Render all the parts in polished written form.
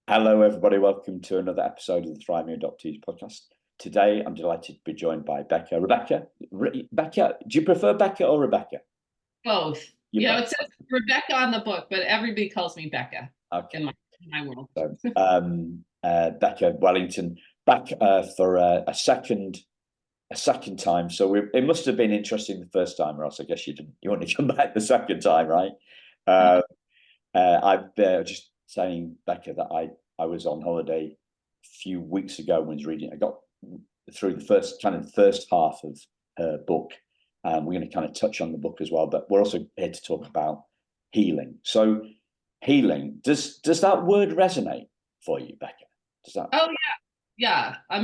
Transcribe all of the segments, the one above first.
Hello, everybody. Welcome to another episode of the Thriving Adoptees podcast. Today, I'm delighted to be joined by Becca. Becca, do you prefer Becca or Rebecca? Both. You both. It says Rebecca on the book, but everybody calls me Becca Okay. in my world. So, Becca Wellington back for a second time. So it must have been interesting the first time, or else I guess you didn't. You want to come back the second time, right? I've just saying, Becca, that I was on holiday a few weeks ago and was reading. I got through the first half of her book. We're going to kind of touch on the book as well, but we're also here to talk about healing. So, healing, does that word resonate for you, Becca? Does that? Oh yeah. I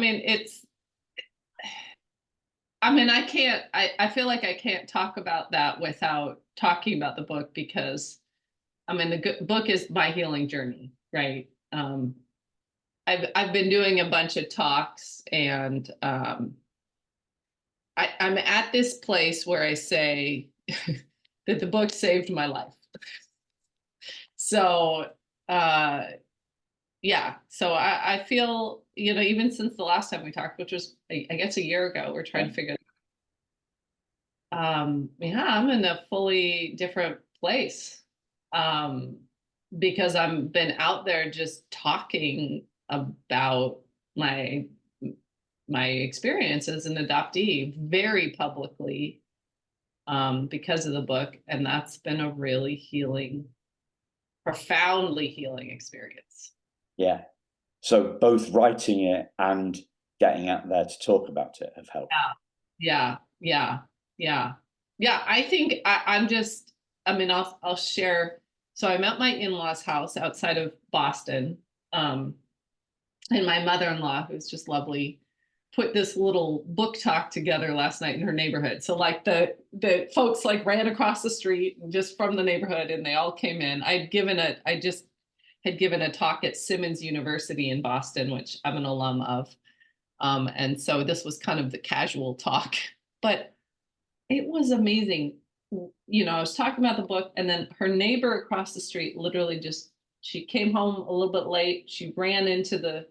can't, I feel like I can't talk about that without talking about the book because the book is my healing journey, right? I've been doing a bunch of talks and I'm at this place where I say that the book saved my life. So, uh, yeah, so I feel, even since the last time we talked, which was, I guess, a year ago, we're trying to figure it out. Yeah, I'm in a fully different place because I've been out there just talking about my my experience as an adoptee very publicly because of the book, and that's been a really healing, profoundly healing experience. Yeah. So both writing it and getting out there to talk about it have helped. Yeah, yeah, yeah, yeah. I think I'm just. I'll share. So I'm at my in-laws' house outside of Boston, um, and my mother-in-law, who's just lovely, put this little book talk together last night in her neighborhood. So like the folks like ran across the street just from the neighborhood, and they all came in. I just had given a talk at Simmons University in Boston, which I'm an alum of. And so this was kind of the casual talk, but it was amazing. I was talking about the book, and then her neighbor across the street literally she came home a little bit late. She ran to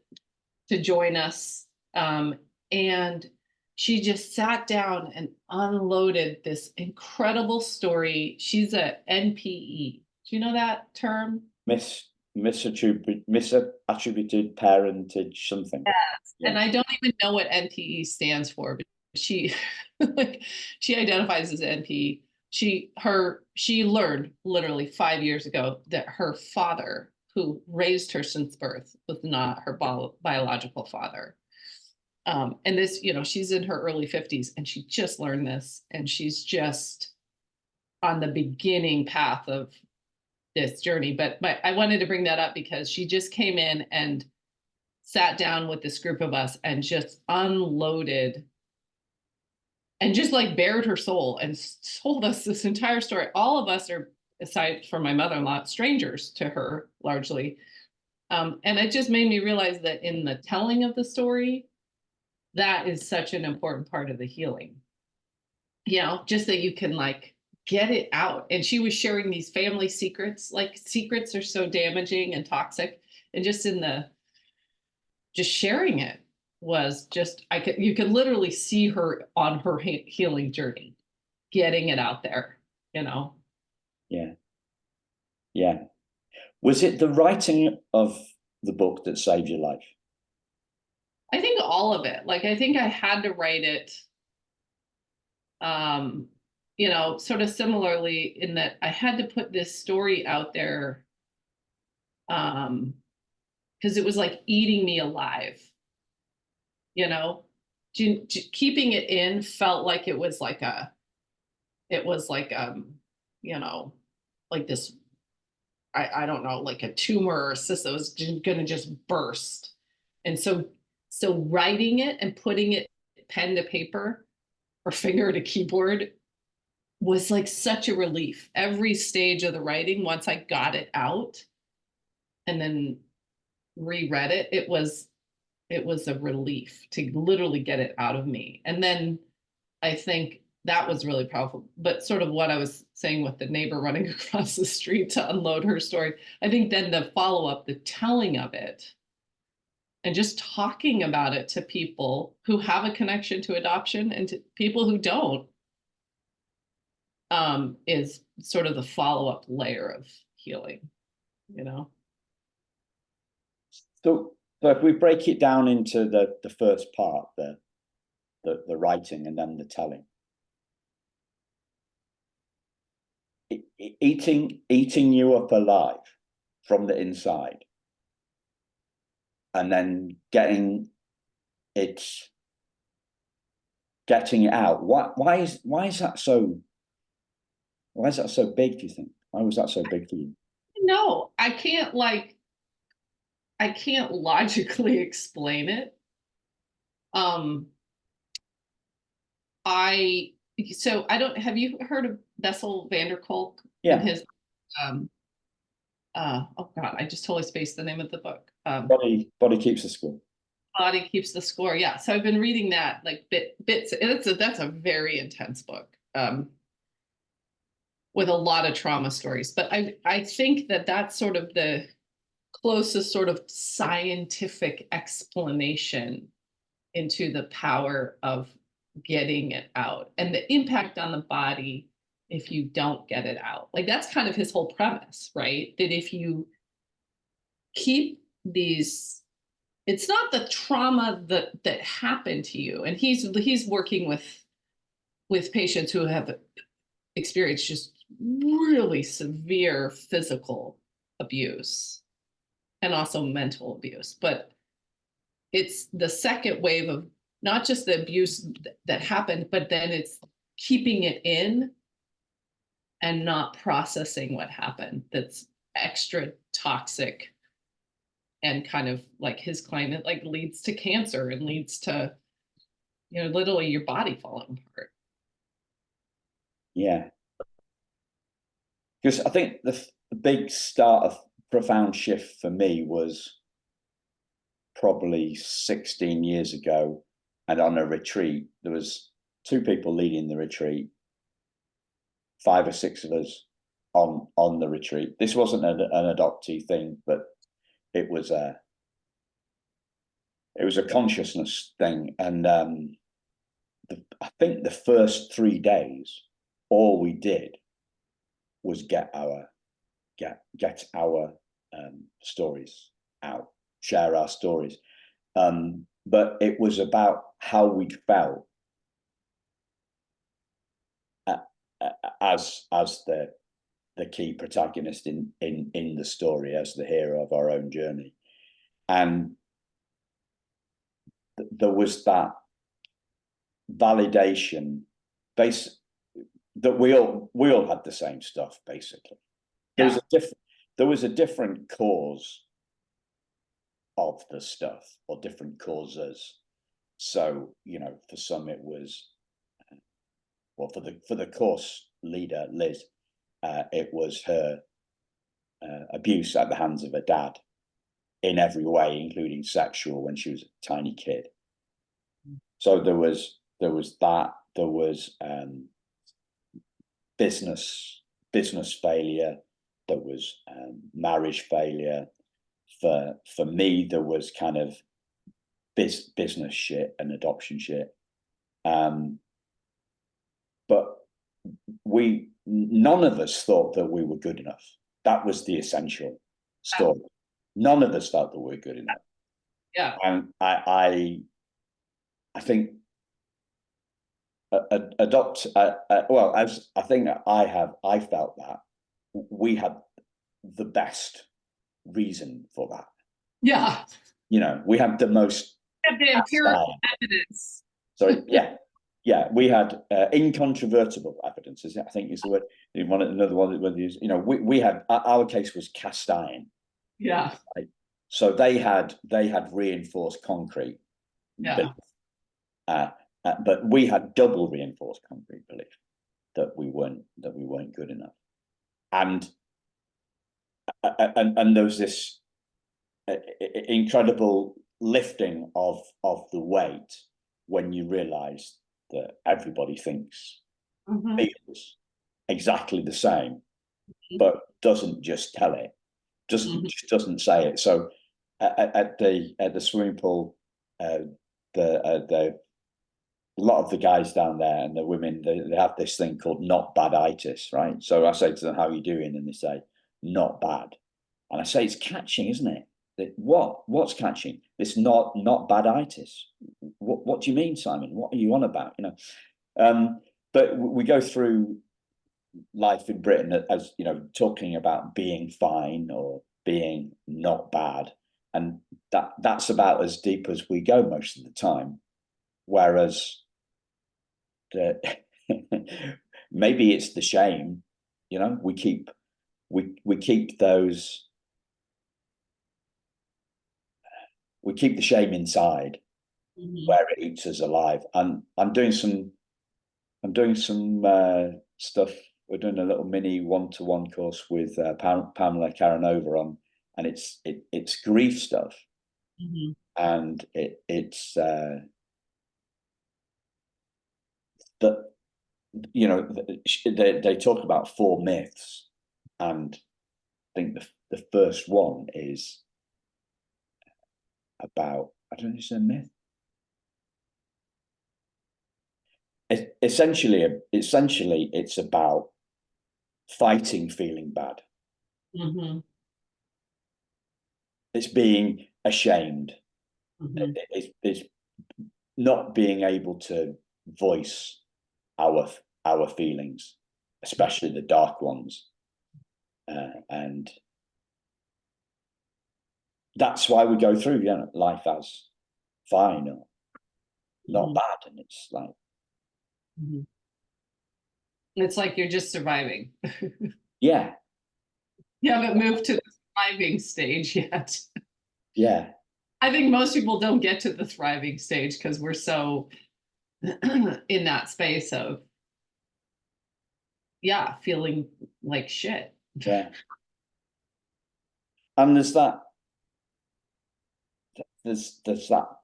join us. And she just sat down and unloaded this incredible story. She's a NPE. Do you know that term? Misattributed parentage something. Yes. Yeah. And I don't even know what NPE stands for, but she like she identifies as NPE. She learned literally 5 years ago that her father, who raised her since birth, was not her biological father. And this, she's in her early 50s and she just learned this, and she's just on the beginning path of this journey. But I wanted to bring that up because she just came in and sat down with this group of us and just unloaded and just like bared her soul and told us this entire story. All of us are, aside from my mother-in-law, strangers to her largely. And it just made me realize that in the telling of the story, that is such an important part of the healing. Just that you can like get it out. And she was sharing these family secrets. Like secrets are so damaging and toxic. And just sharing it was just, you could literally see her on her healing journey, getting it out there. Yeah. Yeah. Was it the writing of the book that saved your life? I think all of it. Like, I think I had to write it, sort of similarly in that I had to put this story out there, because it was like eating me alive, you know? Keeping it in felt like it was like, you know, like this, I don't know, like a tumor or a cyst that was gonna just burst. And so writing it and putting it pen to paper or finger to keyboard was like such a relief. Every stage of the writing, once I got it out and then reread it, it was a relief to literally get it out of me. And then I think that was really powerful. But sort of what I was saying with the neighbor running across the street to unload her story, I think then the follow-up, the telling of it, and just talking about it to people who have a connection to adoption and to people who don't, is sort of the follow-up layer of healing, you know? So if we break it down into the first part, the writing and then the telling. Eating you up alive from the inside, and then getting it out. Why is that so? Why is that so big? Do you think? Why was that so big for you? No, I can't logically explain it. I don't, have you heard of Bessel van der Kolk and Yeah. his oh God, I just totally spaced the name of the book. Body keeps the score. Body Keeps the Score. Yeah. So I've been reading that like bits. That's a very intense book. With a lot of trauma stories. But I think that that's sort of the closest sort of scientific explanation into the power of getting it out and the impact on the body if you don't get it out. Like that's kind of his whole premise, right? That if you keep these, it's not the trauma that happened to you. And he's working with patients who have experienced just really severe physical abuse and also mental abuse. But it's the second wave of not just the abuse that happened, but then it's keeping it in and not processing what happened. That's extra toxic and kind of like his claim, it like leads to cancer and leads to, you know, literally your body falling apart. Yeah. Because I think the big start of profound shift for me was probably 16 years ago, and on a retreat. There was 2 people leading the retreat, 5 or 6 of us on the retreat. This wasn't an adoptee thing, but it was a consciousness thing. And I think the first 3 days, all we did was get our stories out, share our stories. But it was about how we felt as the key protagonist in the story, as the hero of our own journey. And there was that validation base that we all had the same stuff, basically. Yeah. There was a different cause of the stuff, or different causes. So, you know, for some it was, well, for the course leader, Liz, it was her abuse at the hands of her dad in every way, including sexual, when she was a tiny kid. So there was that. There was business failure. There was marriage failure. For me, there was kind of business shit and adoption shit. But none of us thought that we were good enough. That was the essential story. None of us felt that we were good enough. Yeah. And I think well, as I think I felt that we had the best reason for that. Yeah. You know, we had the most The empirical evidence. Sorry, yeah, we had incontrovertible evidence. I think is the word. Another one that you know, we had, our case was cast iron. Yeah. Right? So they had reinforced concrete. Yeah. But we had double reinforced concrete belief that we weren't good enough, and there was this incredible lifting of the weight when you realize that everybody thinks Mhm. feels exactly the same, but doesn't just tell it, Mhm. just doesn't say it. So at the swimming pool, uh, the a lot of the guys down there and the women, they have this thing called not baditis, right? So I say to them, "How are you doing?" And they say, "Not bad." And I say, "It's catching, isn't it?" What's catching? It's not baditis. What do you mean, Simon? What are you on about? But we go through life in Britain as talking about being fine or being not bad, and that's about as deep as we go most of the time. Whereas the maybe it's the shame, we keep those we keep the shame inside Mhm. where it eats us alive. And I'm doing some stuff. We're doing a little mini one-to-one course with Pamela Karanova on, and it's grief stuff, Mhm. and it's that they talk about four myths, and I think the first one is about, I don't know if it's a myth. Essentially, it's about fighting feeling bad. Mhm. It's being ashamed. Mhm. It's not being able to voice our our feelings, especially the dark ones, and that's why we go through life as fine or not Mhm. bad, and it's like, Mhm. It's like you're just surviving. yeah, You haven't moved to the thriving stage yet. yeah, I think most people don't get to the thriving stage because we're so in that space of, yeah, feeling like shit. yeah. And there's that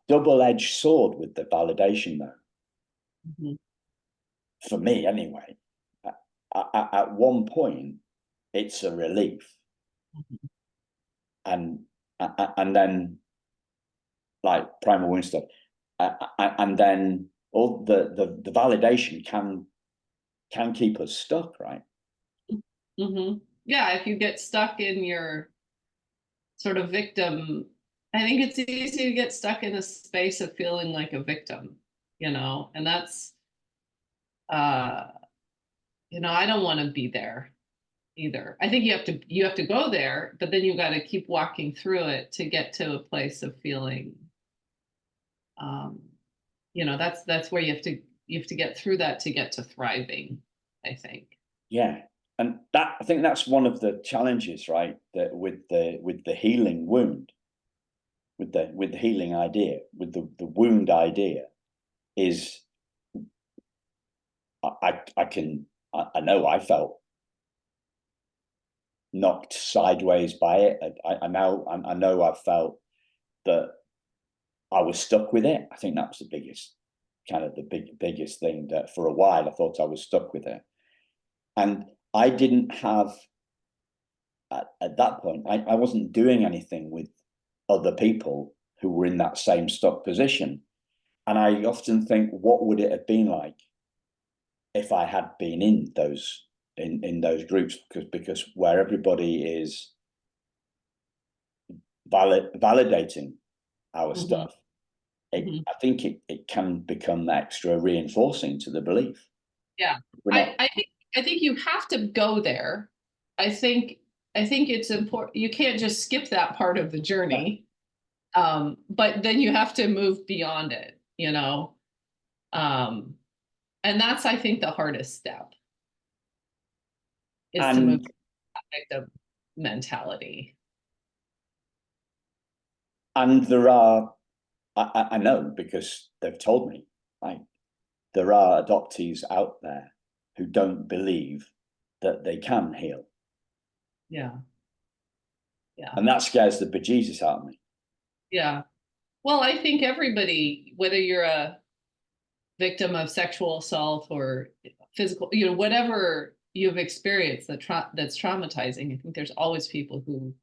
double-edged sword with the validation, though, Mhm. for me anyway. At one point, it's a relief, and and then like primal wound stuff, and then all the validation can keep us stuck, right? Mhm. Yeah, if you get stuck in your sort of victim, I think it's easy to get stuck in a space of feeling like a victim, and that's, uh, I don't want to be there either. I think you have to go there, but then you got to keep walking through it to get to a place of feeling, um, that's where you have to get through that to get to thriving, I think. Yeah, and I think that's one of the challenges, right? That with the healing wound, with the healing idea, with the wound idea, is I know I felt knocked sideways by it. I know I felt that I was stuck with it. I think that was the biggest biggest thing, that for a while I thought I was stuck with it, and I didn't have at that point. I wasn't doing anything with other people who were in that same stuck position, and I often think, what would it have been like if I had been in those groups, because where everybody is validating our Mhm. stuff, Mhm. I think it can become extra reinforcing to the belief. Yeah. We're I, not, I think I think you have to go there. I think I think it's important. You can't just skip that part of the journey. But then you have to move beyond it. Um, and that's, I think, the hardest step is to move and to victim mentality. there are, I know because they've told me, like, there are adoptees out there who don't believe that they can heal, Yeah. Yeah. and that scares the bejesus out of me. Yeah. Well, I think everybody, whether you're a victim of sexual assault or physical, you know, whatever you've experienced that's traumatizing. I think there's always people who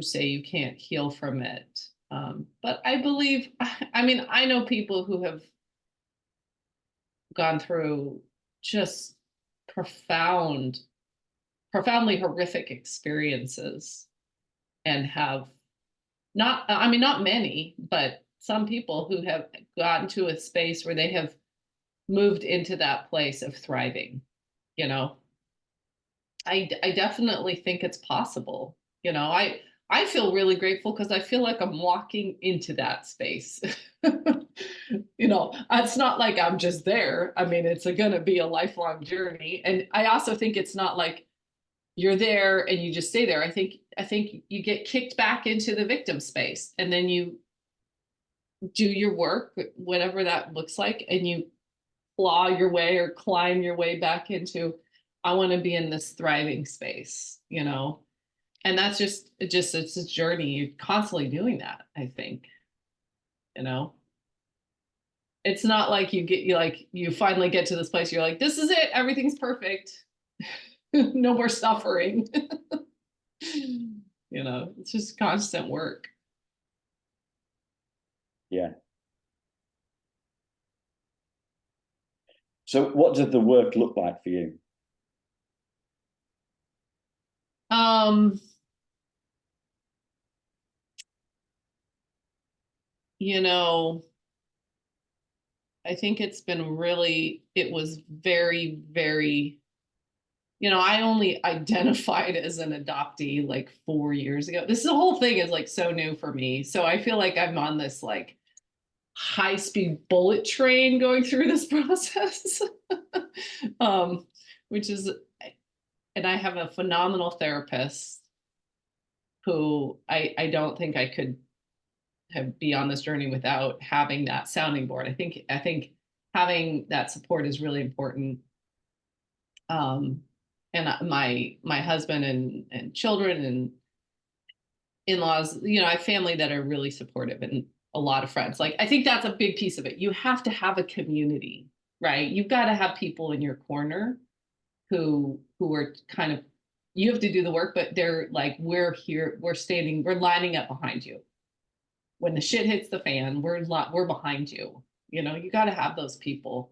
say you can't heal from it. But I believe, I mean, I know people who have gone through just profound, profoundly horrific experiences and have not, I mean, not many, but some people who have gotten to a space where they have moved into that place of thriving, you know. I definitely think it's possible. You know, I feel really grateful because I feel like I'm walking into that space. You know, it's not like I'm just there. I mean, it's going to be a lifelong journey. And I also think it's not like you're there and you just stay there. I think you get kicked back into the victim space and then you do your work, whatever that looks like, and you claw your way or climb your way back into, I want to be in this thriving space, you know. And that's just it's a journey. You're constantly doing that, I think, you know. It's not like you finally get to this place, you're like, this is it, everything's perfect. No more suffering. You know, it's just constant work. Yeah. So what does the work look like for you? Um, you know, I think it was very, very, you know, I only identified as an adoptee like 4 years ago. This whole thing is like so new for me. So I feel like I'm on this like high-speed bullet train going through this process. um, which is, and I have a phenomenal therapist who I don't think I could be on this journey without having that sounding board. I think having that support is really important. Um, and my husband and children and in-laws, you know, I have family that are really supportive and a lot of friends. Like I think that's a big piece of it. You have to have a community, right? You've got to have people in your corner who are kind of, you have to do the work, but they're like, we're here, we're lining up behind you. When the shit hits the fan, we're behind you. You know, you got to have those people.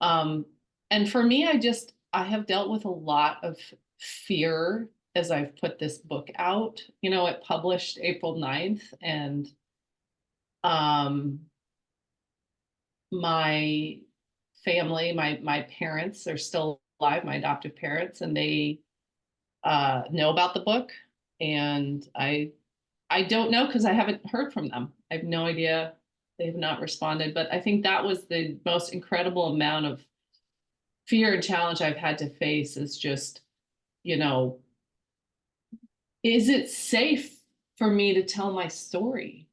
Um, and for me, I have dealt with a lot of fear as I've put this book out. You know, it published April 9th, and um, my family, my parents are still alive, my adoptive parents, and they know about the book. And I don't know because I haven't heard from them. I have no idea. They have not responded. But I think that was the most incredible amount of fear and challenge I've had to face is just, you know, is it safe for me to tell my story?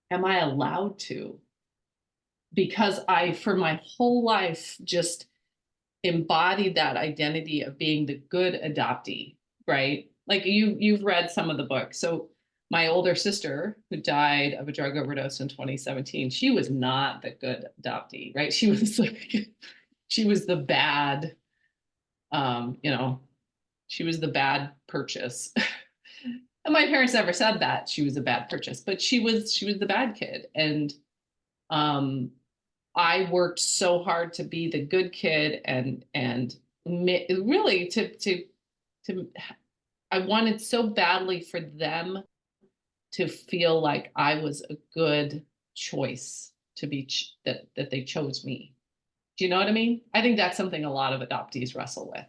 Am I allowed to? Because I, for my whole life, just embodied that identity of being the good adoptee, right? Like you've read some of the books. So my older sister, who died of a drug overdose in 2017, she was not the good adoptee, right? She was like, she was the bad, you know, she was the bad purchase. And my parents never said that she was a bad purchase, but she was the bad kid. And um, I worked so hard to be the good kid and really to I wanted so badly for them to feel like I was a good choice to be that they chose me. Do you know what I mean? I think that's something a lot of adoptees wrestle with.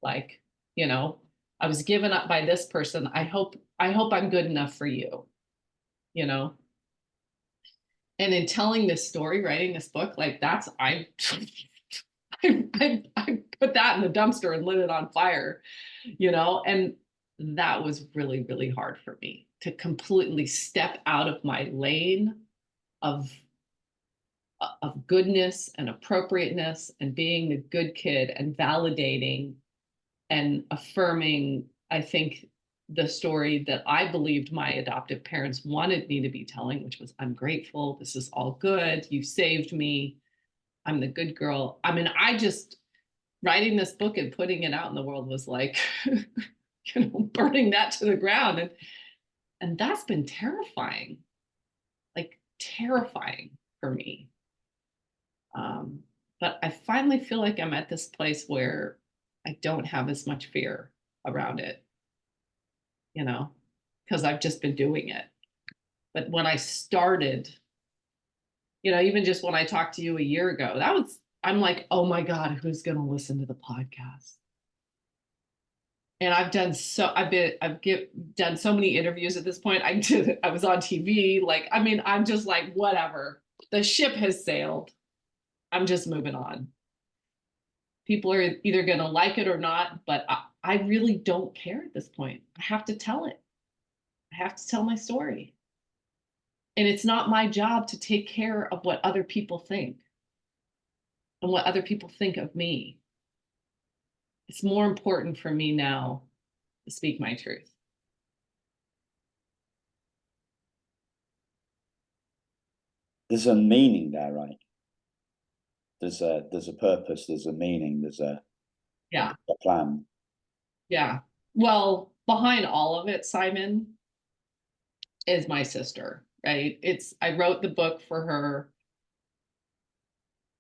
Like, you know, I was given up by this person. I hope I'm good enough for you, you know? And in telling this story, writing this book, like that's I put that in the dumpster and lit it on fire, you know, and that was really, really hard for me to completely step out of my lane of of goodness and appropriateness and being the good kid and validating and affirming, I think, the story that I believed my adoptive parents wanted me to be telling, which was, I'm grateful. This is all good. You saved me. I'm the good girl. I mean, I just, writing this book and putting it out in the world was like, burning that to the ground. And that's been terrifying, like terrifying for me. But I finally feel like I'm at this place where I don't have as much fear around it, because I've just been doing it. But when I started, even just when I talked to you a year ago, I'm like, oh my God, who's going to listen to the podcast? And I've done so many interviews at this point. I was on TV. Like, I mean, I'm just like, whatever. The ship has sailed. I'm just moving on. People are either going to like it or not, but I really don't care at this point. I have to tell it. I have to tell my story. And it's not my job to take care of what other people think and what other people think of me. It's more important for me now to speak my truth. There's a meaning there, right? There's a purpose, there's a meaning, there's a plan. Yeah. Well, behind all of it, Simon, is my sister, right? I wrote the book for her.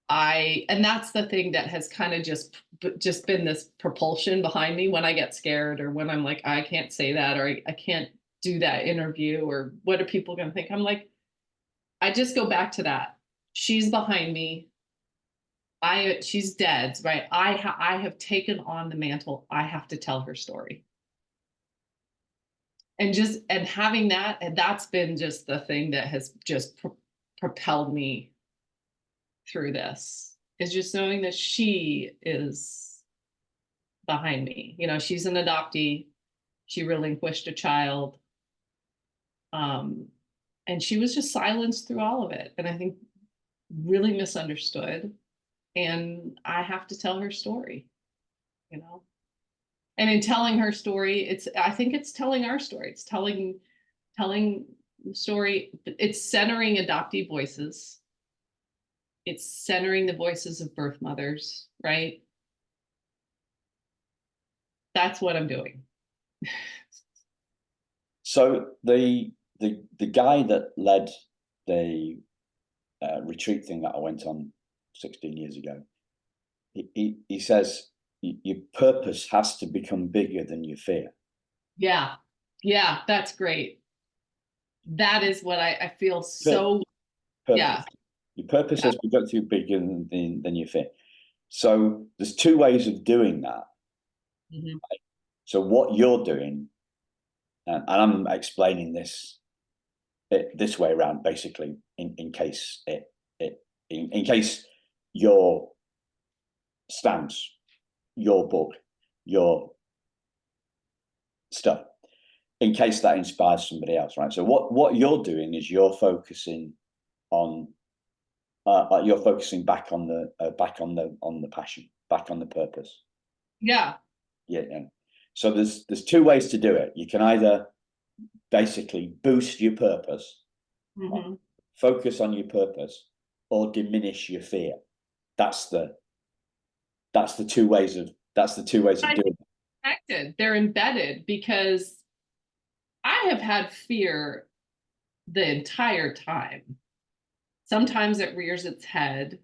And that's the thing that has kind of just been this propulsion behind me when I get scared, or when I'm like, I can't say that, or I can't do that interview, or what are people going to think? I'm like, I just go back to that. She's behind me. She's dead, right? I have taken on the mantle. I have to tell her story. And having that, and that's been just the thing that has just propelled me through this, is just knowing that she is behind me. She's an adoptee. She relinquished a child. And she was just silenced through all of it. And I think really misunderstood. And I have to tell her story, And in telling her story, I think it's telling our story. It's telling the story. It's centering adoptee voices. It's centering the voices of birth mothers, right? That's what I'm doing. So the guy that led the retreat thing that I went on 16 years ago, he says your purpose has to become bigger than your fear. Yeah, that's great. That is what I feel so. Purpose. Yeah. Your purpose has become too bigger than your fear. So there's two ways of doing that. Mm-hmm. Right? So what you're doing, and I'm explaining this way around, basically, in case in case your stance, your book, your stuff, in case that inspires somebody else, right? So what you're doing is you're focusing on you're focusing back on the passion, back on the purpose. Yeah. So there's two ways to do it. You can either basically boost your purpose, Mm-hmm. focus on your purpose, or diminish your fear. That's the two ways of doing it. Connected. They're embedded, because I have had fear the entire time. Sometimes it rears its head,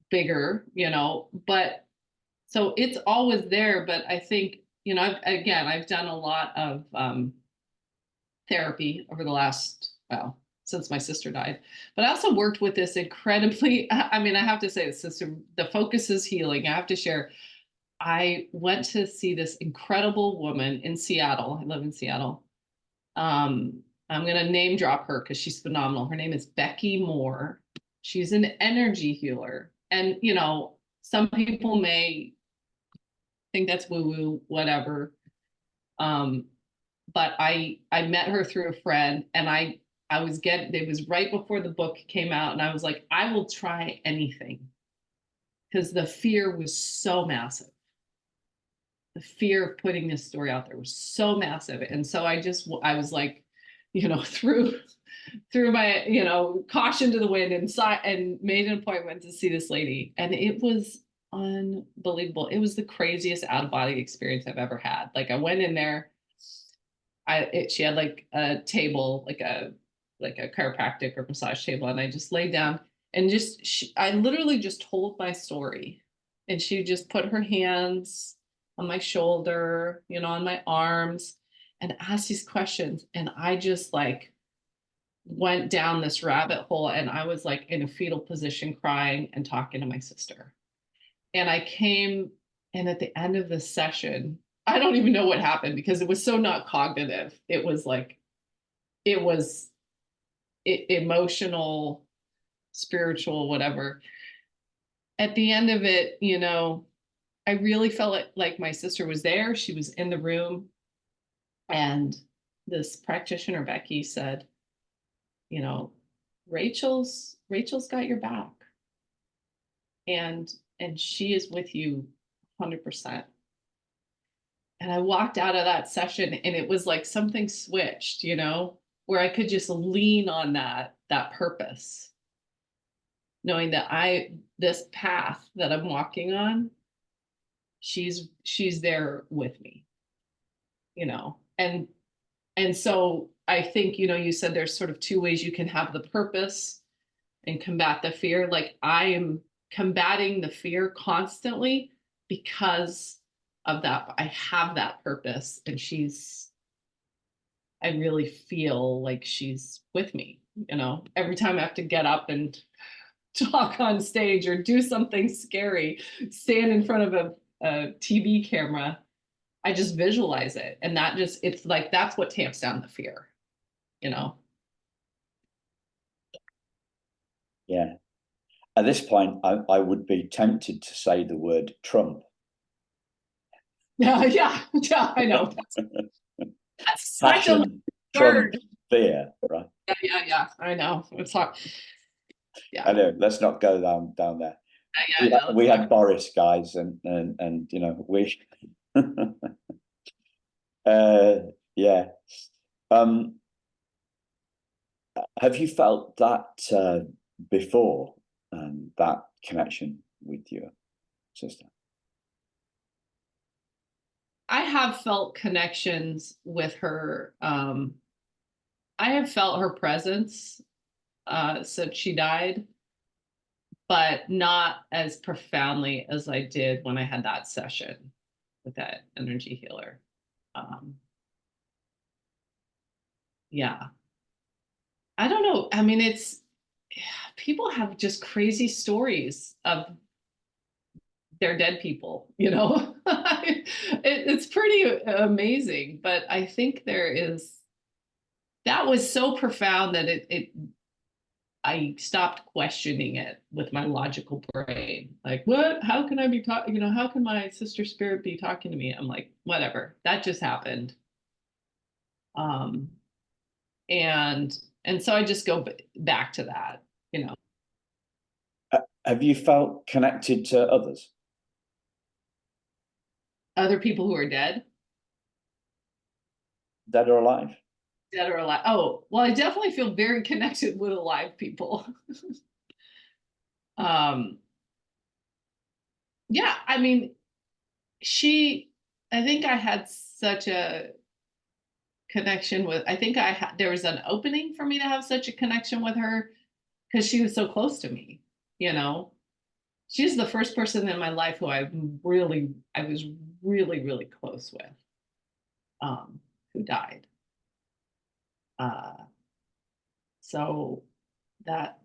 bigger, but so it's always there. But I think, I've done a lot of therapy over the last, since my sister died. But I also worked with this incredibly, I mean, I have to say, the focus is healing. I have to share. I went to see this incredible woman in Seattle. I live in Seattle. I'm going to name drop her because she's phenomenal. Her name is Becca Moore. She's an energy healer. And, some people may think that's woo-woo, whatever. But I met her through a friend, and it was right before the book came out, and I was like, I will try anything, because the fear was so massive. the fear of putting this story out there was so massive. And so I was like, threw my, caution to the wind and made an appointment to see this lady. And it was unbelievable. It was the craziest out of body experience I've ever had. Like I went in there, she had like a table, like a chiropractic or massage table. And I just laid down and I literally just told my story. And she just put her hands on my shoulder, on my arms, and asked these questions. And I just like went down this rabbit hole, and I was like in a fetal position crying and talking to my sister. And and at the end of the session, I don't even know what happened because it was so not cognitive. It was emotional, spiritual, whatever. At the end of it, I really felt like my sister was there. She was in the room. And this practitioner, Becky, said, Rachel's got your back. And she is with you 100%. And I walked out of that session and it was like something switched, where I could just lean on that purpose, knowing that this path that I'm walking on, she's there with me, and so I think, you said there's sort of two ways you can have the purpose and combat the fear. Like I am combating the fear constantly because of that. I have that purpose, and I really feel like she's with me, every time I have to get up and talk on stage or do something scary, stand in front of a TV camera, I just visualize it. And it's like, that's what tamps down the fear, Yeah. At this point, I would be tempted to say the word Trump. Yeah, I know. That's such a Trump, fear, right? Yeah. I know. It's hard. Yeah. I know. Let's not go down there. We had Boris, guys, and we. Yeah. Have you felt that before, that connection with your sister? I have felt connections with her. I have felt her presence since she died, but not as profoundly as I did when I had that session with that energy healer. Yeah. I don't know. I mean, people have just crazy stories of their dead people, it's pretty amazing. But I think that was so profound that I stopped questioning it with my logical brain. Like, what? How can I be talking? How can my sister spirit be talking to me? I'm like, whatever. That just happened. And so I just go back to that. Have you felt connected to others? Other people who are dead? Dead or alive? Dead or alive. Oh, well, I definitely feel very connected with alive people. Yeah, I mean, I think I had such a connection with, I think there was an opening for me to have such a connection with her because she was so close to me, She's the first person in my life who I was really, really close with, who died. So that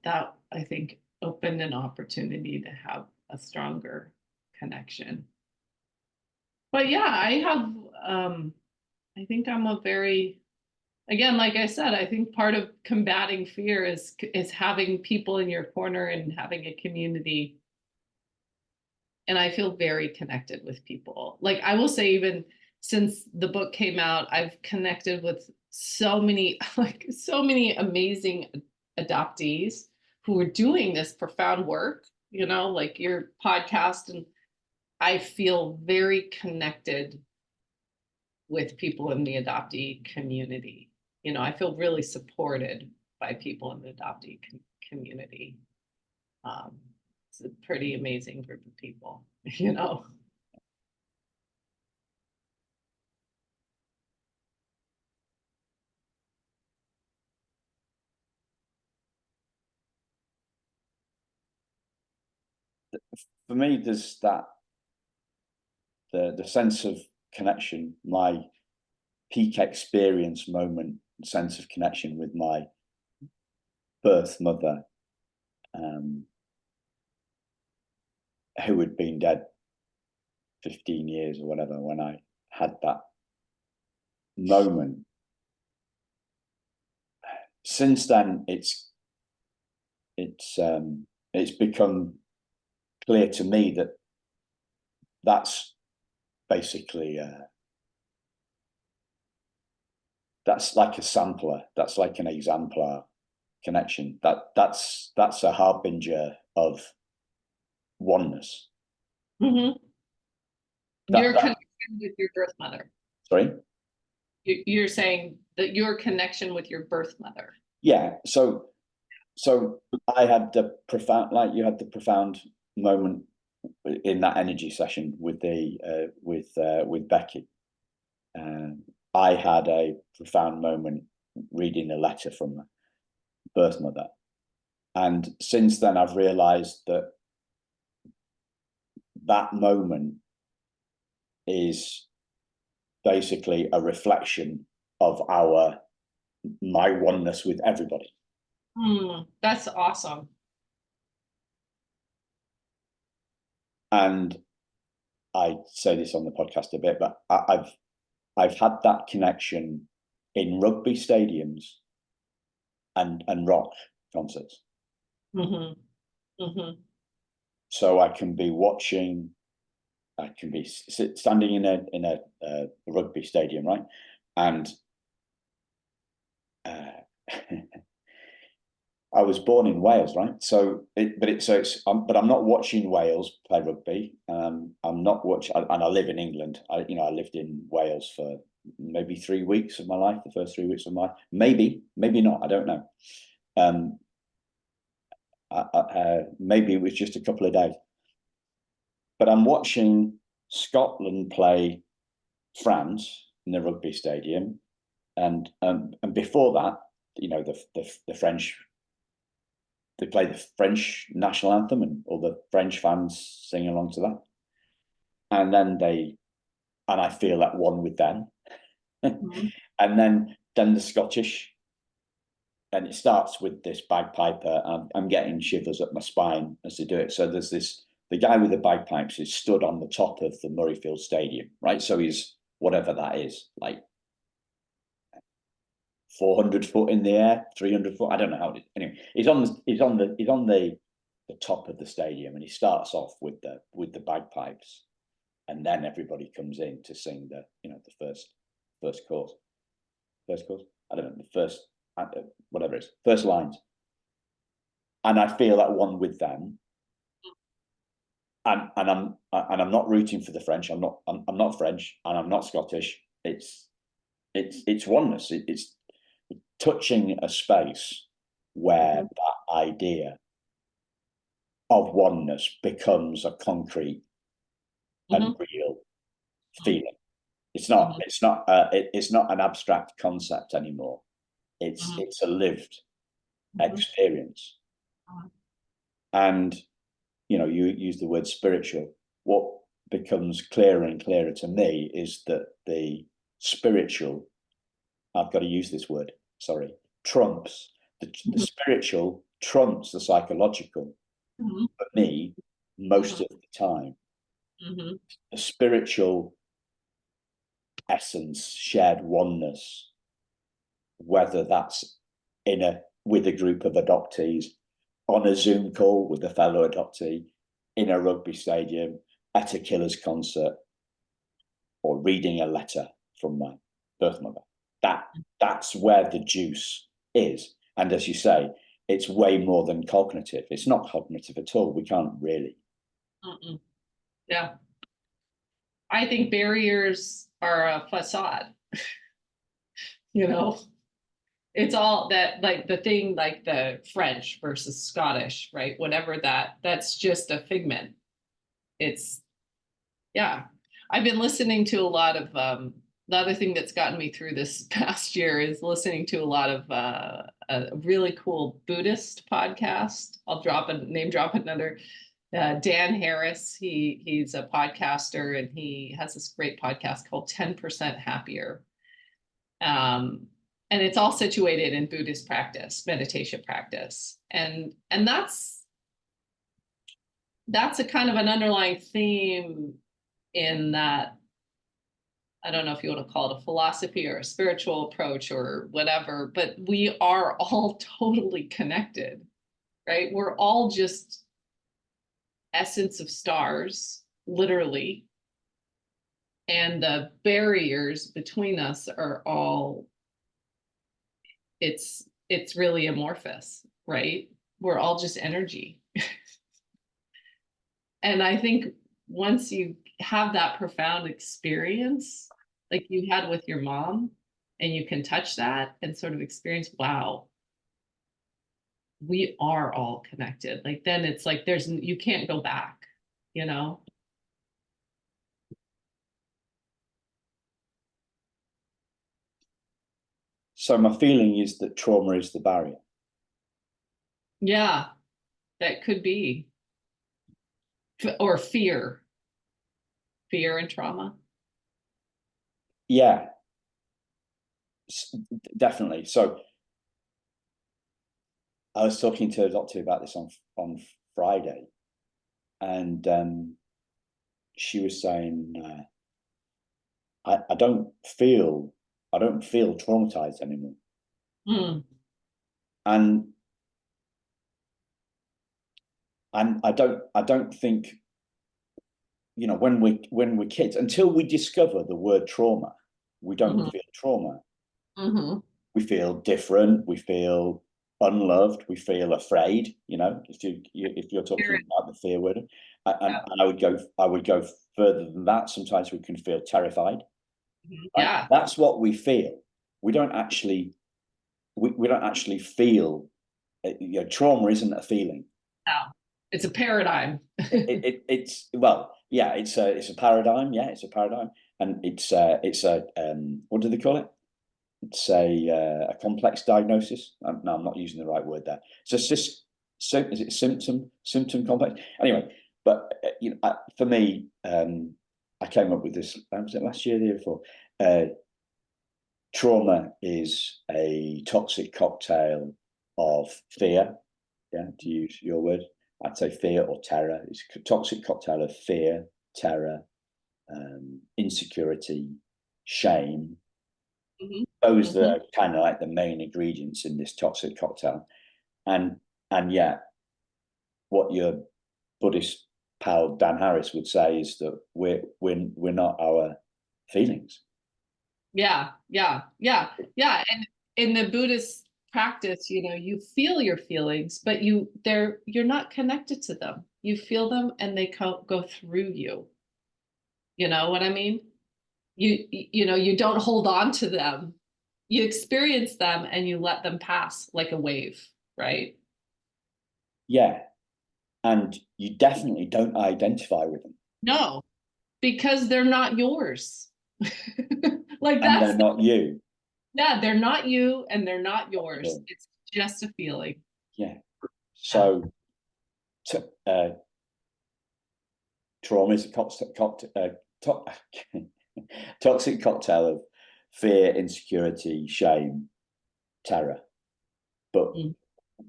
I think opened an opportunity to have a stronger connection. But yeah, I think I'm again, like I said, I think part of combating fear is having people in your corner and having a community. And I feel very connected with people. Like I will say, even since the book came out, I've connected with so many amazing adoptees who are doing this profound work, like your podcast. And I feel very connected with people in the adoptee community. You know, I feel really supported by people in the adoptee community. Um, it's a pretty amazing group of people, you know. For me, there's that the sense of connection, my peak experience moment, sense of connection with my birth mother, who had been dead 15 years or whatever when I had that moment. Since then, it's become clear to me that that's basically that's like a sampler, that's like an exemplar connection. That's a harbinger of oneness. Mm-hmm. Your connection with your birth mother. Sorry? You're saying that your connection with your birth mother. Yeah. So I had the profound, like you had the profound moment in that energy session with with Becky. I had a profound moment reading a letter from my birth mother, and since then I've realised that that moment is basically a reflection of my oneness with everybody. That's awesome. And I say this on the podcast a bit, but I've had that connection in rugby stadiums and rock concerts. Mm-hmm. Mm-hmm. So I can be watching, I can be standing in a rugby stadium, right? And I was born in Wales, right? So, but I'm not watching Wales play rugby. I'm not watching, and I live in England. I lived in Wales for maybe 3 weeks of my life, the first 3 weeks of my life. Maybe not. I don't know. Maybe it was just a couple of days. But I'm watching Scotland play France in the rugby stadium, and before that, the French. They play the French national anthem, and all the French fans sing along to that. And then I feel at one with them. Mm-hmm. And then the Scottish, and it starts with this bagpiper. I'm getting shivers up my spine as they do it. So there's the guy with the bagpipes is stood on the top of the Murrayfield Stadium, right? So he's whatever that is, like 400 foot in the air, 300 foot. I don't know how it is. Anyway, he's on the top of the stadium, and he starts off with the bagpipes, and then everybody comes in to sing the first chorus. I don't know, the first whatever it is, first lines. And I feel at one with them. And I'm not rooting for the French. I'm not French, and I'm not Scottish. It's oneness. It's touching a space where that idea of oneness becomes a concrete and real feeling. It's not an abstract concept anymore. It's a lived experience. And you use the word spiritual. What becomes clearer and clearer to me is that the spiritual, I've got to use this word, sorry, trumps the spiritual trumps the psychological for me most of the time. The spiritual essence, shared oneness, whether that's with a group of adoptees, on a Zoom call with a fellow adoptee, in a rugby stadium, at a Killers concert, or reading a letter from my birth mother. That's where the juice is. And as you say, it's way more than cognitive. It's not cognitive at all. We can't really. Yeah. I think barriers are a facade, you know? It's all that, like the thing, like the French versus Scottish, right? Whatever that's just a figment. It's, yeah. I've been listening to a lot of, the other thing that's gotten me through this past year is listening to a lot of a really cool Buddhist podcast. I'll name drop another. Dan Harris, he's a podcaster and he has this great podcast called 10% Happier. And it's all situated in Buddhist practice, meditation practice. And that's a kind of an underlying theme in that. I don't know if you want to call it a philosophy or a spiritual approach or whatever, but we are all totally connected, right? We're all just essence of stars, literally. And the barriers between us are all, it's really amorphous, right? We're all just energy. And I think once you have that profound experience, like you had with your mom, and you can touch that and sort of experience, wow, we are all connected. Like then it's like you can't go back, you know? So my feeling is that trauma is the barrier. Yeah, that could be. Or fear and trauma. Yeah, definitely. So I was talking to a doctor about this on Friday, and she was saying, I don't feel traumatized anymore. Mm. And I don't think, you know, when we're kids, until we discover the word trauma, we don't Mm-hmm. feel trauma. Mm-hmm. We feel different, we feel unloved, we feel afraid, you know, if you're talking about the fear word. And I would go further than that. Sometimes we can feel terrified. Right? Yeah. That's what we feel. We don't actually feel, you know, trauma isn't a feeling. No. It's a paradigm. It's well, yeah, it's a paradigm. Yeah, it's a paradigm, and it's a what do they call it? It's a complex diagnosis. No, I'm not using the right word there. So is it symptom complex? Anyway, but you know, for me, I came up with this. Was it last year, the year before? Trauma is a toxic cocktail of fear. Yeah, to use your word, I'd say fear or terror. It's a toxic cocktail of fear, terror, insecurity, shame. Mm-hmm. Those Mm-hmm. are kind of like the main ingredients in this toxic cocktail. And yet, what your Buddhist pal Dan Harris would say is that we're not our feelings. Yeah, yeah. And in the Buddhist practice, you know, you feel your feelings, but you're not connected to them. You feel them and they go through you. You know what I mean? You know, you don't hold on to them. You experience them and you let them pass like a wave, right? Yeah, and you definitely don't identify with them, No, because they're not yours. Like and they're that's, not you. yeah, they're not you and they're not yours. So, It's just a feeling. yeah. Yeah. So trauma is a toxic cocktail of fear, insecurity, shame, terror. But Mm-hmm.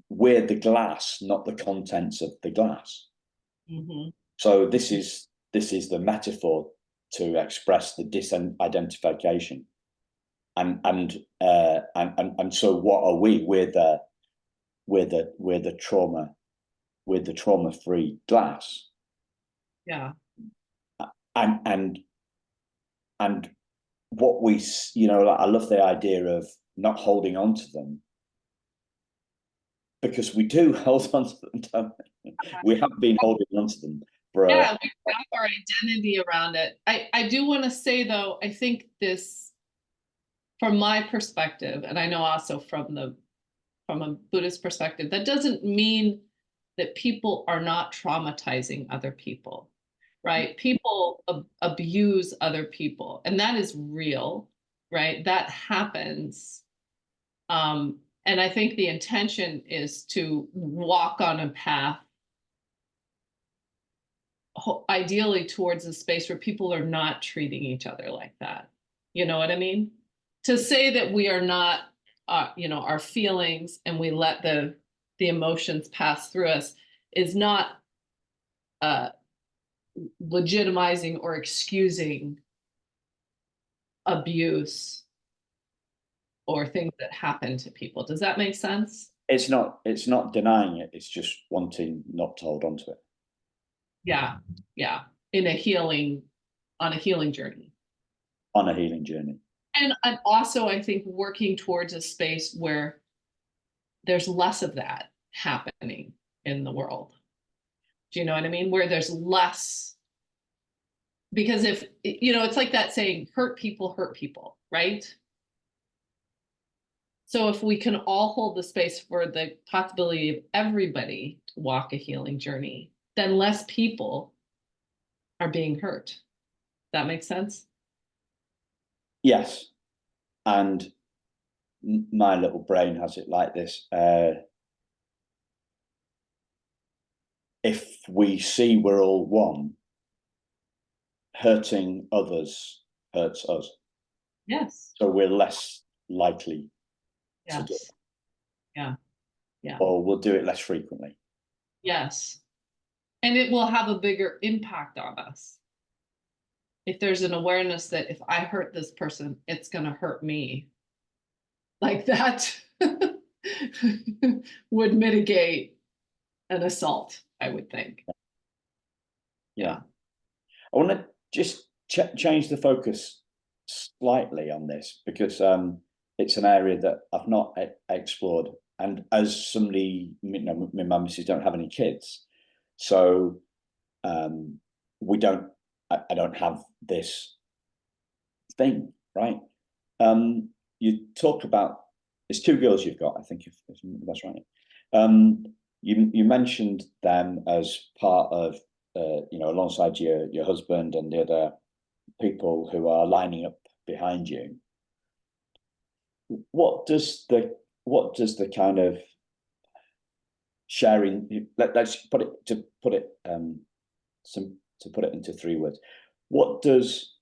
we're the glass, not the contents of the glass. Mm-hmm. So this is the metaphor to express the disidentification. And so what are we? We're the trauma-free glass. Yeah. And what we, you know, I love the idea of not holding on to them, because we do hold on to them, don't we? We have been holding on to them bruh. Yeah, we wrap our identity around it. I do want to say though, I think this, from my perspective, and I know also from a Buddhist perspective, that doesn't mean that people are not traumatizing other people, right? People abuse other people, and that is real, right? That happens. And I think the intention is to walk on a path, ideally towards a space where people are not treating each other like that. You know what I mean? To say that we are not, our feelings, and we let the emotions pass through us is not uh, legitimizing or excusing abuse or things that happen to people. Does that make sense? It's not denying it, it's just wanting not to hold on to it. Yeah, yeah. In a healing, on a healing journey. On a healing journey. And also, I think working towards a space where there's less of that happening in the world. Do you know what I mean? Where there's less, because if, it's like that saying, hurt people, right? So if we can all hold the space for the possibility of everybody to walk a healing journey, then less people are being hurt. That makes sense? Yes. And my little brain has it like this. If we see we're all one, hurting others hurts us. Yes. So we're less likely to do it. Yes. Yeah. Yeah. Or we'll do it less frequently. Yes. And it will have a bigger impact on us. If there's an awareness that if I hurt this person, it's going to hurt me. Like that would mitigate an assault, I would think. Yeah. I want to just change the focus slightly on this because it's an area that I've not explored. And as somebody, me and my missus don't have any kids, so we don't. I don't have this thing, right? You talk about it's two girls you've got, I think, if that's right. You mentioned them as part of alongside your husband and the other people who are lining up behind you. What does the kind of sharing? Let's put it into three words. What does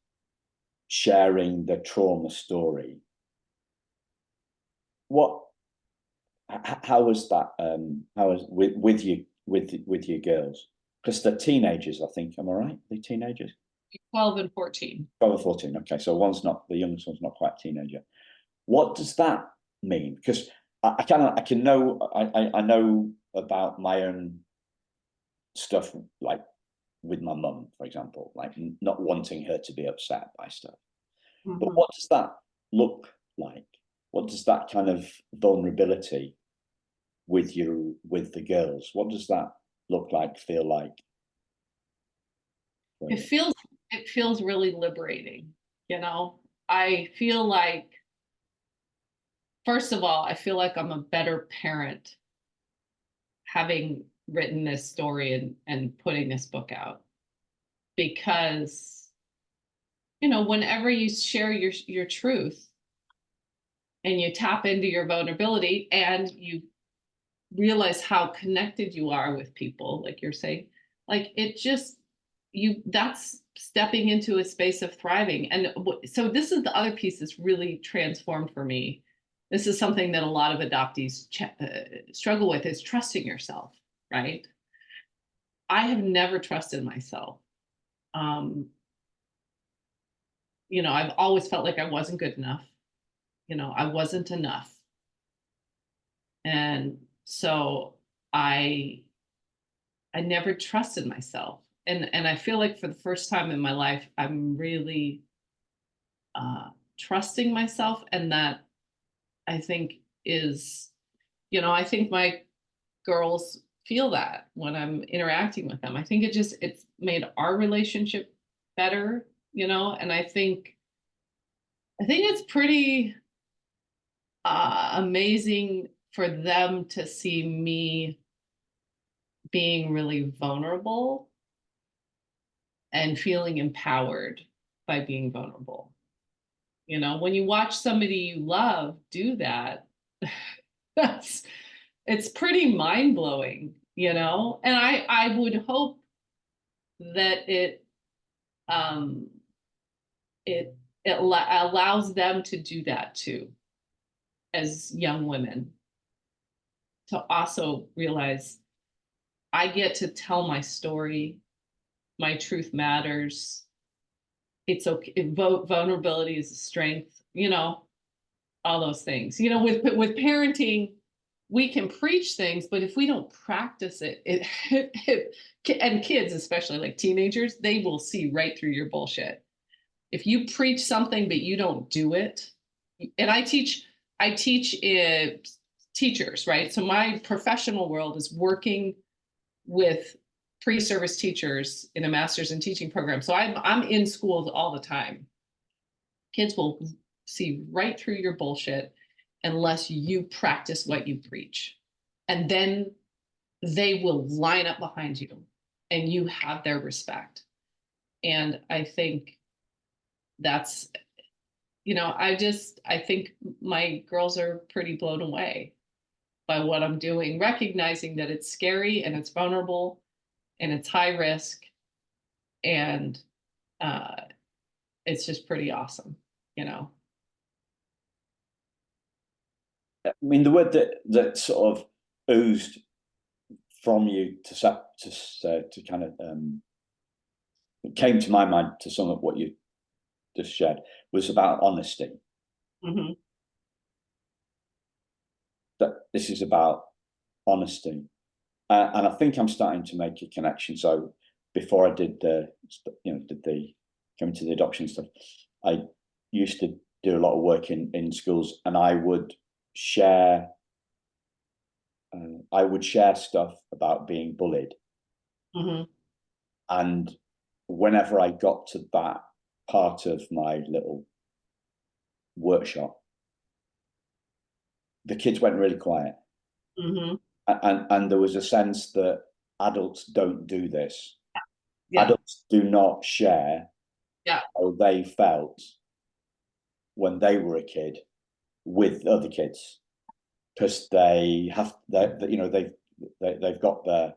sharing the trauma story? How was that? How was with your girls? Because they're teenagers, I think. Am I right? They're teenagers. 12 and 14. 12 and 14. Okay, so the youngest one's not quite a teenager. What does that mean? Because I know about my own stuff, like with my mum, for example, like not wanting her to be upset by stuff. But what does that look like? What does that kind of vulnerability with the girls? What does that look like? Feel like? It feels really liberating. I feel like, first of all, I feel like I'm a better parent having written this story and putting this book out, because whenever you share your truth and you tap into your vulnerability and you realize how connected you are with people, like you're saying, like that's stepping into a space of thriving. And so this is the other piece that's really transformed for me. This is something that a lot of adoptees struggle with, is trusting yourself, right? I have never trusted myself. I've always felt like I wasn't good enough. I wasn't enough. And so I never trusted myself. And I feel like for the first time in my life, I'm really trusting myself. And that, I think, is, I think my girls feel that when I'm interacting with them. I think it's made our relationship better, you know, and I think it's pretty amazing for them to see me being really vulnerable and feeling empowered by being vulnerable. You know, when you watch somebody you love do that, that's it's pretty mind-blowing, you know? And I would hope that um it allows them to do that too as young women, to also realize I get to tell my story, my truth matters. It's okay. Vulnerability is a strength, you know, all those things. You know, with parenting, we can preach things, but if we don't practice it, and kids, especially like teenagers, they will see right through your bullshit. If you preach something but you don't do it, and I teach teachers, right? So my professional world is working with pre-service teachers in a master's in teaching program. So I'm in schools all the time. Kids will see right through your bullshit unless you practice what you preach. And then they will line up behind you and you have their respect. And I think that's, you know, I think my girls are pretty blown away by what I'm doing, recognizing that it's scary and it's vulnerable and it's high risk, and uh, it's just pretty awesome, you know. I mean, the word that sort of oozed from you to kind of it came to my mind to sum up what you just shared was about honesty. Mm-hmm. That this is about honesty, and I think I'm starting to make a connection. So before I did the coming to the adoption stuff, I used to do a lot of work in schools, and share I would share stuff about being bullied. Mm-hmm. And whenever I got to that part of my little workshop, the kids went really quiet. Mm-hmm. And there was a sense that adults don't do this. Yeah. Adults do not share Yeah. how they felt when they were a kid with other kids, because they've got their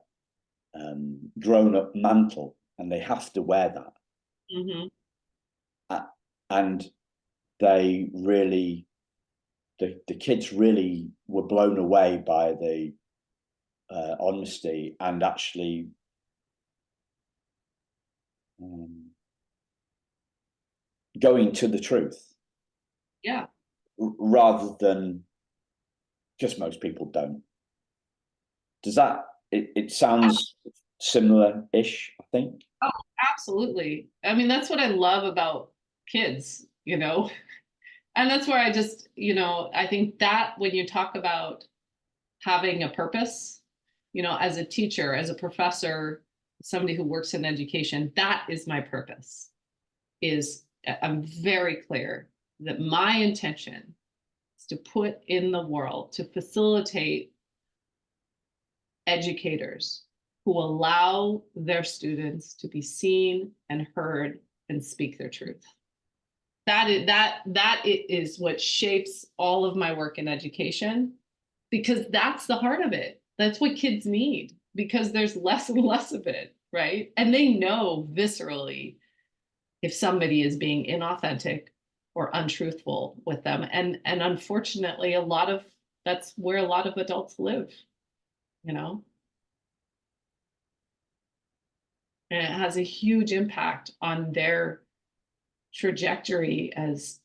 grown up mantle and they have to wear that. Mm-hmm. And they really, the kids really were blown away by the honesty and actually going to the truth. Yeah. Rather than, just most people don't. Does that, it sounds similar-ish, I think. Oh, absolutely. I mean, that's what I love about kids, you know. And that's where I just, you know, I think that when you talk about having a purpose, you know, as a teacher, as a professor, somebody who works in education, that is my purpose. I'm very clear that my intention is to put in the world, to facilitate educators who allow their students to be seen and heard and speak their truth. That is what shapes all of my work in education, because that's the heart of it. That's what kids need, because there's less and less of it, right? And they know viscerally if somebody is being inauthentic or untruthful with them. And unfortunately, that's where a lot of adults live, you know? And it has a huge impact on their trajectory as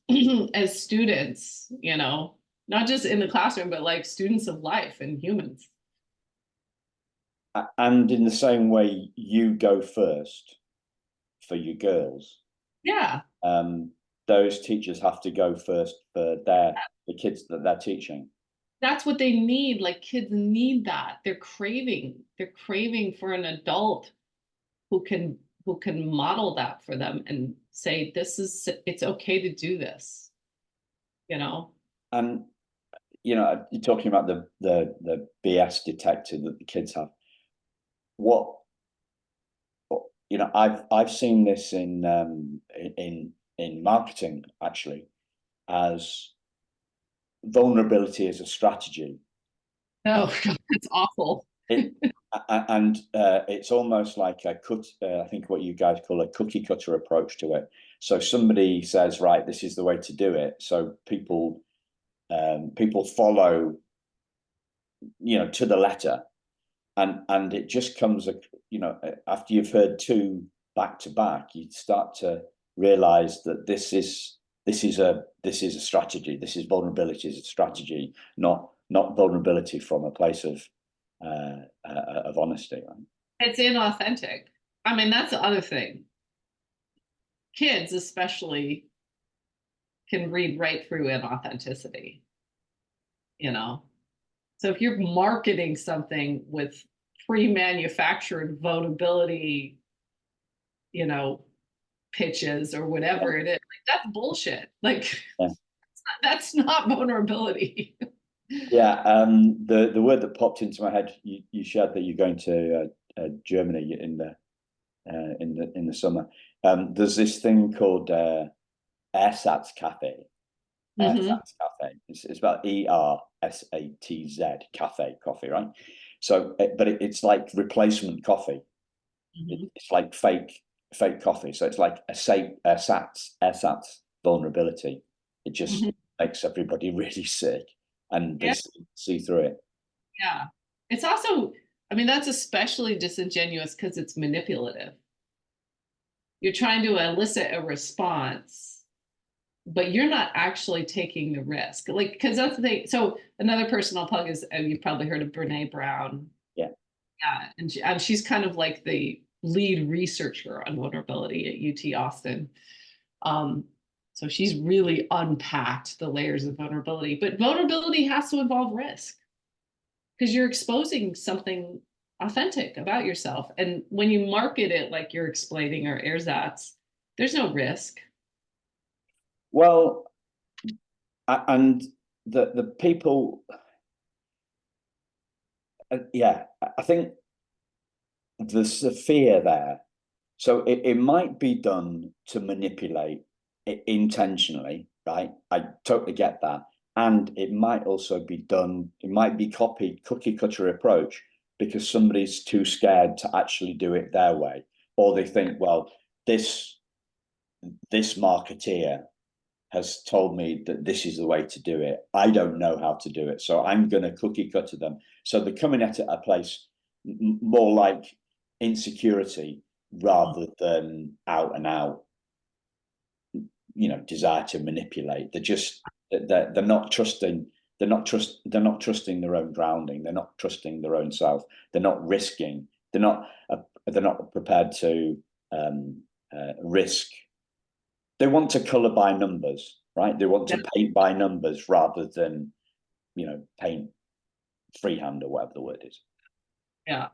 as students, you know, not just in the classroom, but like students of life and humans. And in the same way, you go first for your girls. Yeah. Those teachers have to go first for the kids that they're teaching. that's what they need. Like kids need that. They're craving for an adult who can model that for them and say, this is, it's okay to do this, you know? And you're talking about the BS detector that the kids have. What I've seen this in marketing actually as vulnerability as a strategy. Oh God, it's awful. It and it's almost like I think what you guys call a cookie cutter approach to it. So somebody says, right, this is the way to do it. So people follow, to the letter, and it just comes, after you've heard two back to back, you start to realize that this is a strategy. This is vulnerability as a strategy, not vulnerability from a place of honesty. Right? It's inauthentic. I mean, that's the other thing. Kids especially can read right through inauthenticity, you know? So if you're marketing something with pre-manufactured vulnerability, you know, pitches or whatever it is, like, that's bullshit. Like Yeah. that's not vulnerability. Yeah, the word that popped into my head, you shared that you're going to Germany in the summer. There's this thing called Ersatz Cafe. Mm-hmm. Ersatz Cafe. It's about ERSATZ cafe coffee, right? So, but it's like replacement coffee. Mm-hmm. It's like fake coffee. So it's like a ersatz vulnerability. It Mm-hmm. just makes everybody really sick, and they Yeah, see through it. yeah. It's also, I mean, that's especially disingenuous because it's manipulative. You're trying to elicit a response, but you're not actually taking the risk. Like, because that's the thing. So another person I'll plug is, you've probably heard of Brene Brown. Yeah. Yeah, and she's kind of like the lead researcher on vulnerability at UT Austin. Um, so she's really unpacked the layers of vulnerability. But vulnerability has to involve risk because you're exposing something authentic about yourself. And when you market it like you're explaining or ersatz, there's no risk. Well, and the people, yeah, I think there's a fear there. So it might be done to manipulate it intentionally, right? I totally get that. And it might also be done, it might be copied, cookie cutter approach, because somebody's too scared to actually do it their way. Or they think, well, this marketeer has told me that this is the way to do it. I don't know how to do it. So I'm going to cookie cutter them. So they're coming at it a place more like insecurity rather than out and out, desire to manipulate. They're not trusting. They're not trusting their own grounding. They're not trusting their own self. They're not risking. They're not prepared to risk. They want to color by numbers, right? They want to paint by numbers rather than, paint freehand or whatever the word is. Yeah.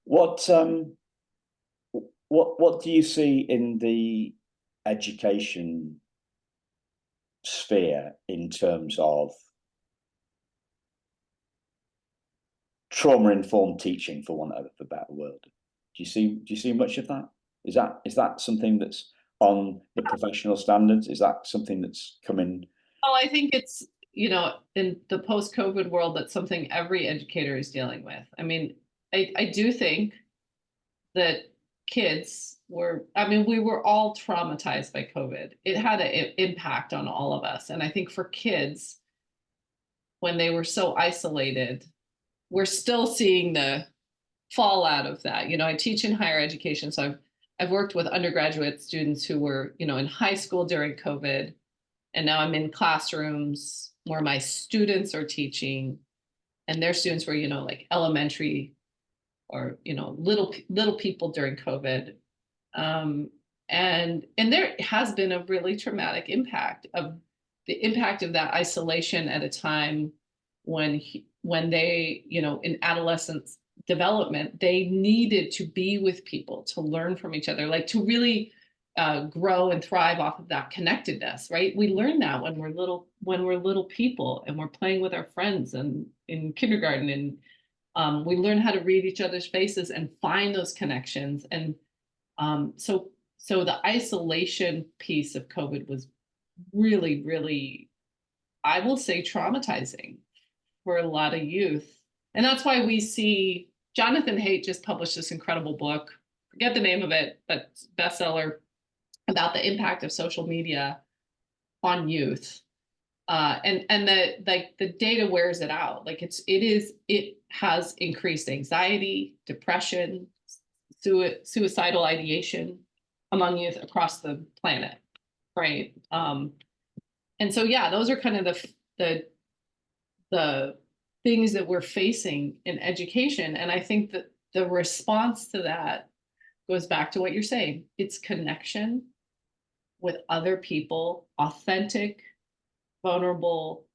What what do you see in the education sphere in terms of trauma-informed teaching, for want of a better word? Do you see much of that? Is that something that's on the professional standards? Is that something that's coming? Well, I think it's, in the post-COVID world, that's something every educator is dealing with. I mean, I do think that kids were, I mean, we were all traumatized by COVID. It had an impact on all of us. And I think for kids, when they were so isolated, we're still seeing the fallout of that. I teach in higher education, so I've worked with undergraduate students who were, in high school during COVID, and now I'm in classrooms where my students are teaching, and their students were, like elementary or little people during COVID, and there has been a really traumatic impact of the impact of that isolation at a time when when they, in adolescence development, they needed to be with people, to learn from each other, like to really grow and thrive off of that connectedness, right? We learn that when we're little people and we're playing with our friends and in kindergarten, and we learn how to read each other's faces and find those connections. And so the isolation piece of COVID was really, really, I will say, traumatizing for a lot of youth. And that's why we see Jonathan Haidt just published this incredible book, forget the name of it, but bestseller, about the impact of social media on youth. And the data wears it out. Like it has increased anxiety, depression, suicidal ideation among youth across the planet, right? And so, yeah, those are kind of the things that we're facing in education. And I think that the response to that goes back to what you're saying. It's connection with other people, authentic, vulnerable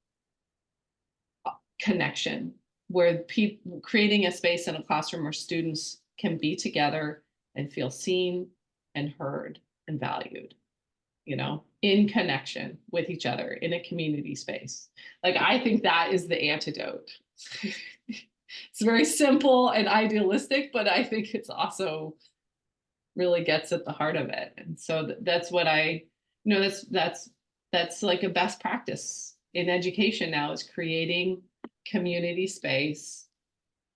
connection, where people creating a space in a classroom where students can be together and feel seen and heard and valued, in connection with each other in a community space. Like, I think that is the antidote. It's very simple and idealistic, but I think it's also really gets at the heart of it. And so that's what that's like a best practice in education now, is creating community space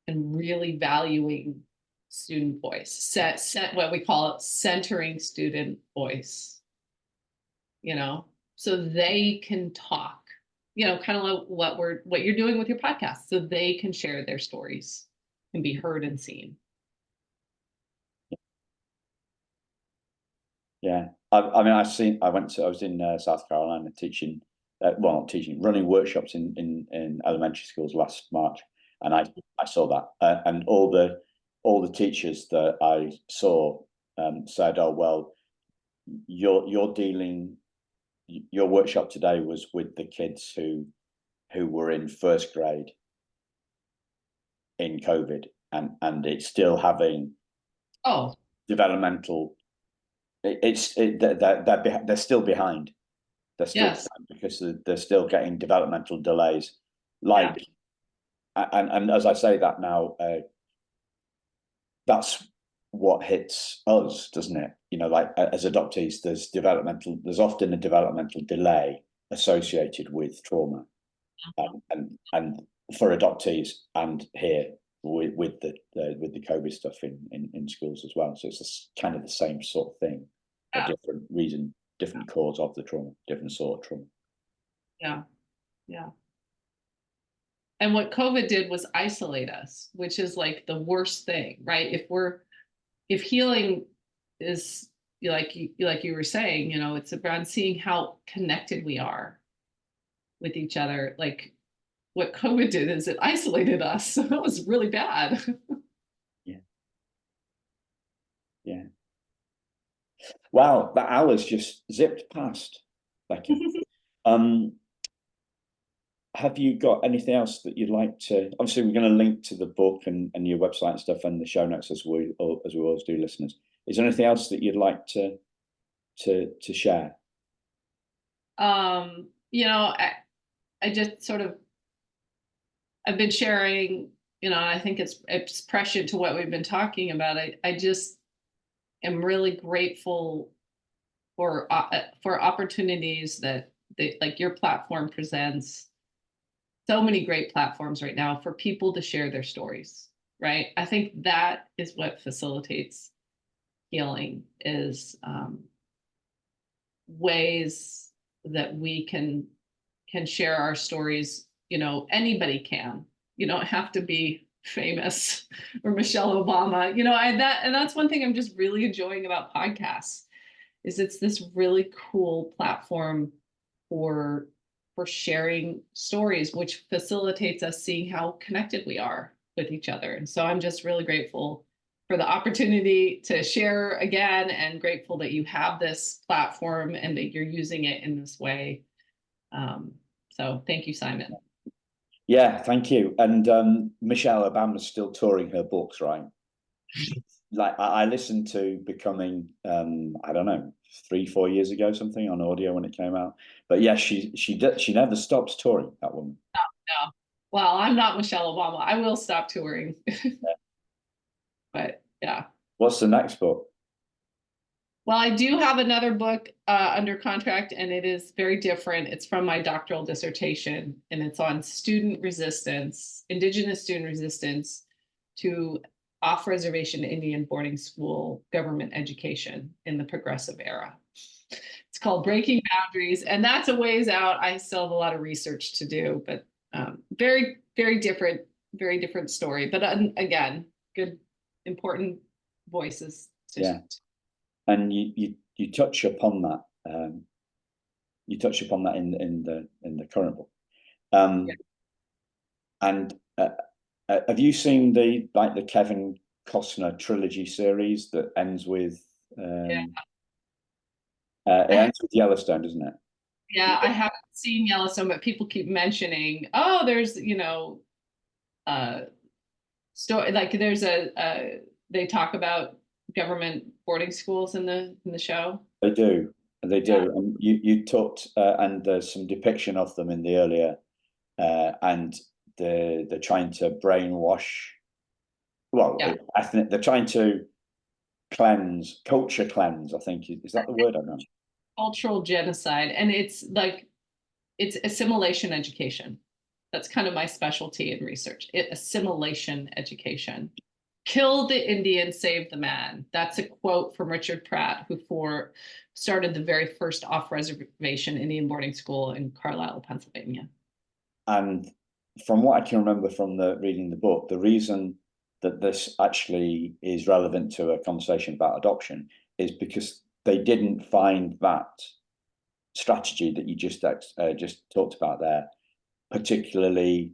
and really valuing student voice, set what we call it, centering student voice, so they can talk, kind of like what you're doing with your podcast, so they can share their stories and be heard and seen. Yeah, I mean, I was in South Carolina teaching, not teaching, running workshops in elementary schools last March, and I saw that, and all the teachers that I saw said, "Oh well, your workshop today was with the kids who were in first grade in COVID, and it's still having developmental." They're still behind. They're still behind because they're still getting developmental delays. And as I say that now, that's what hits us, doesn't it? Like as adoptees, there's often a developmental delay associated with trauma, and for adoptees, and here with the COVID stuff in schools as well. So it's kind of the same sort of thing, a different reason, different cause of the trauma, different sort of trauma. Yeah. And what COVID did was isolate us, which is like the worst thing, right? If healing is like you were saying, it's about seeing how connected we are with each other. Like, what COVID did is it isolated us. So that was really bad. Yeah. Wow, that hour's just zipped past, Becca. Have you got anything else that you'd like to? Obviously, we're going to link to the book and your website and stuff and the show notes as we always do, listeners. Is there anything else that you'd like to share? I just sort of, I've been sharing, I think it's prescient to what we've been talking about. I just am really grateful for opportunities that like your platform presents. So many great platforms right now for people to share their stories, right? I think that is what facilitates healing, is ways that we can share our stories. Anybody can. You don't have to be famous or Michelle Obama. And that's one thing I'm just really enjoying about podcasts, is it's this really cool platform for sharing stories, which facilitates us seeing how connected we are with each other. And so I'm just really grateful for the opportunity to share again, and grateful that you have this platform and that you're using it in this way. So thank you, Simon. Yeah, thank you. And Michelle Obama's still touring her books, right? Like I listened to Becoming, I don't know, 3, 4 years ago, something on audio when it came out. But yeah, she never stops touring, that woman. No. Well, I'm not Michelle Obama. I will stop touring. But yeah. What's the next book? Well, I do have another book under contract, and it is very different. It's from my doctoral dissertation, and it's on student resistance, indigenous student resistance to off-reservation Indian boarding school government education in the progressive era. It's called Breaking Boundaries, and that's a ways out. I still have a lot of research to do, but very, very different story. But again, good, important voices. Yeah. And you touch upon that. You touch upon that in the current book. Yeah. And have you seen the Kevin Costner trilogy series that ends with? Yeah. It ends with Yellowstone, doesn't it? Yeah, I haven't seen Yellowstone, but people keep mentioning, oh, there's, story, like there's they talk about government boarding schools in the show. They do. They do. Yeah. And you talked, and there's some depiction of them in the earlier, and they're trying to brainwash. Well, Yeah. they're trying to culture cleanse, I think. Is that the word? I don't know. Cultural genocide. And it's like, it's assimilation education. That's kind of my specialty in research. Assimilation education. Kill the Indian, save the man. That's a quote from Richard Pratt, who started the very first off-reservation Indian boarding school in Carlisle, Pennsylvania. And from what I can remember from reading the book, the reason that this actually is relevant to a conversation about adoption is because they didn't find that strategy that you just talked about there particularly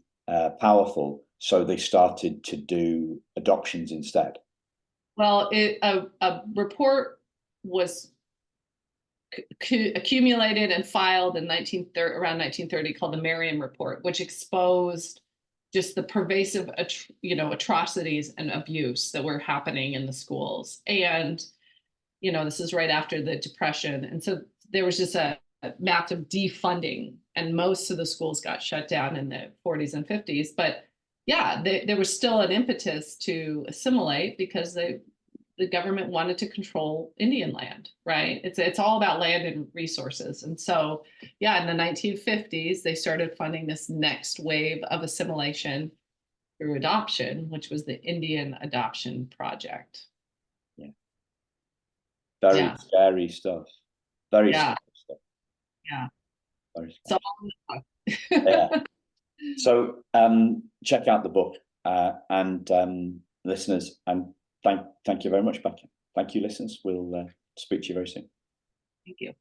powerful, so they started to do adoptions instead. Well, a report was accumulated and filed in around 1930 called the Merriam Report, which exposed just the pervasive atrocities and abuse that were happening in the schools. And this is right after the Depression, and so there was just a massive defunding, and most of the schools got shut down in the 40s and 50s. But yeah, there was still an impetus to assimilate because the government wanted to control Indian land, right? It's all about land and resources. And so, yeah, in the 1950s, they started funding this next wave of assimilation through adoption, which was the Indian Adoption Project. Yeah. Very scary stuff. Very scary stuff. Yeah. Very scary. Yeah. So check out the book, and listeners, and thank you very much, Becca. Thank you, listeners. We'll speak to you very soon. Thank you.